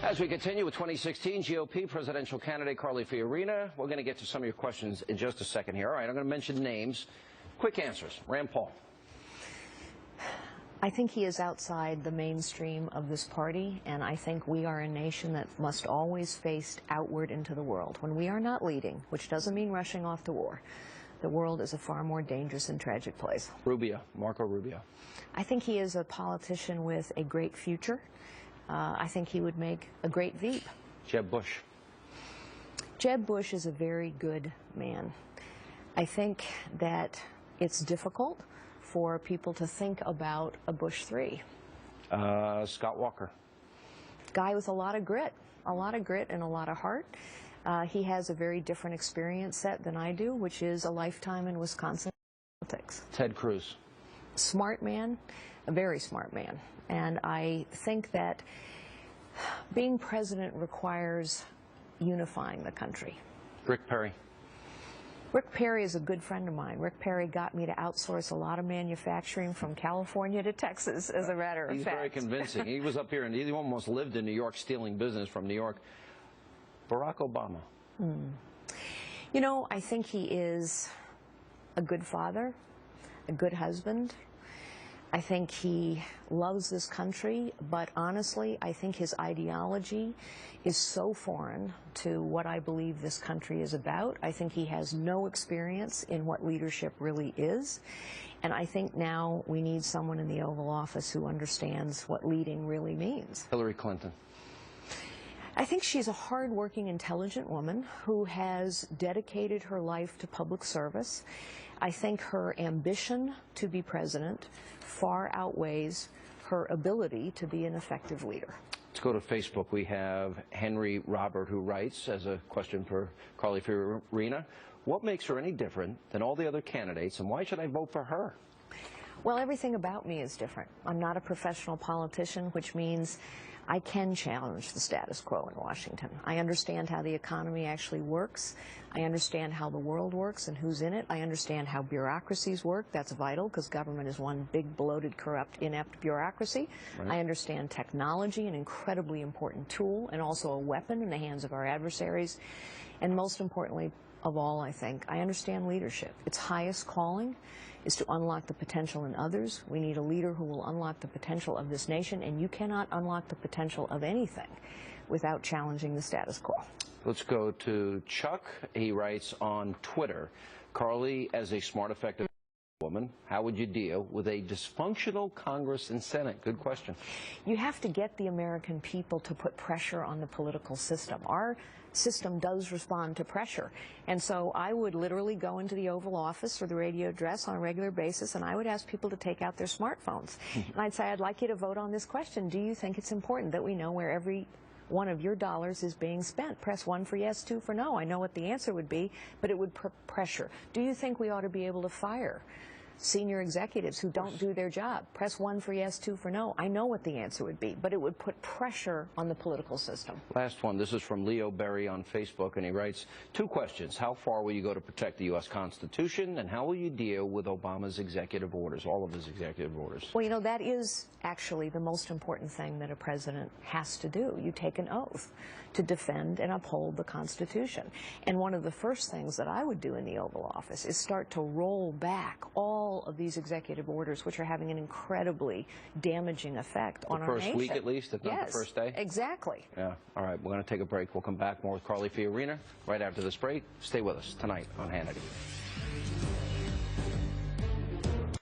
As we continue with 2016 GOP presidential candidate Carly Fiorina, we're going to get to some of your questions in just a second here. All right, I'm going to mention names. Quick answers. Rand Paul. I think he is outside the mainstream of this party, and I think we are a nation that must always face outward into the world. When we are not leading, which doesn't mean rushing off to war, the world is a far more dangerous and tragic place. Rubio, Marco Rubio. I think he is a politician with a great future. I think he would make a great Veep. Jeb Bush. Jeb Bush is a very good man. I think that it's difficult for people to think about a Bush 3. Scott Walker. Guy with a lot of grit and a lot of heart. He has a very different experience set than I do, which is a lifetime in Wisconsin politics. Ted Cruz. Smart man, a very smart man. And I think that being president requires unifying the country. Rick Perry. Rick Perry is a good friend of mine. Rick Perry got me to outsource a lot of manufacturing from California to Texas, as a matter of fact. He's very convincing. He was up here and he almost lived in New York, stealing business from New York. Barack Obama. You know, I think he is a good father, a good husband. I think he loves this country, but honestly, I think his ideology is so foreign to what I believe this country is about. I think he has no experience in what leadership really is. And I think now we need someone in the Oval Office who understands what leading really means. Hillary Clinton. I think she's a hard-working, intelligent woman who has dedicated her life to public service. I think her ambition to be president far outweighs her ability to be an effective leader. Let's go to Facebook. We have Henry Robert, who writes, as a question for Carly Fiorina, what makes her any different than all the other candidates, and why should I vote for her? Well, everything about me is different. I'm not a professional politician, which means I can challenge the status quo in Washington. I understand how the economy actually works. I understand how the world works and who's in it. I understand how bureaucracies work. That's vital because government is one big, bloated, corrupt, inept bureaucracy. Right. I understand technology, an incredibly important tool and also a weapon in the hands of our adversaries. And most importantly of all, I think, I understand leadership. Its highest calling is to unlock the potential in others. We need a leader who will unlock the potential of this nation, and you cannot unlock the potential of anything without challenging the status quo. Let's go to Chuck. He writes on Twitter, Carly, as a smart, effective woman, how would you deal with a dysfunctional Congress and Senate? Good question. You have to get the American people to put pressure on the political system. Our system does respond to pressure. And so I would literally go into the Oval Office for the radio address on a regular basis, and I would ask people to take out their smartphones. And I'd say, I'd like you to vote on this question. Do you think it's important that we know where every one of your dollars is being spent? Press 1 for yes, 2 for no. I know what the answer would be, but it would put pressure. Do you think we ought to be able to fire senior executives who don't do their job? Press 1 for yes, 2 for no. I know what the answer would be, but it would put pressure on the political system. Last one. This is from Leo Berry on Facebook, and he writes, 2 questions. How far will you go to protect the U.S. Constitution, and how will you deal with Obama's executive orders, all of his executive orders? Well, you know, that is actually the most important thing that a president has to do. You take an oath to defend and uphold the Constitution. And one of the first things that I would do in the Oval Office is start to roll back all of these executive orders, which are having an incredibly damaging effect on our nation. The first week at least, if not the first day? Exactly. Yeah. All right, we're going to take a break. We'll come back more with Carly Fiorina right after this break. Stay with us tonight on Hannity.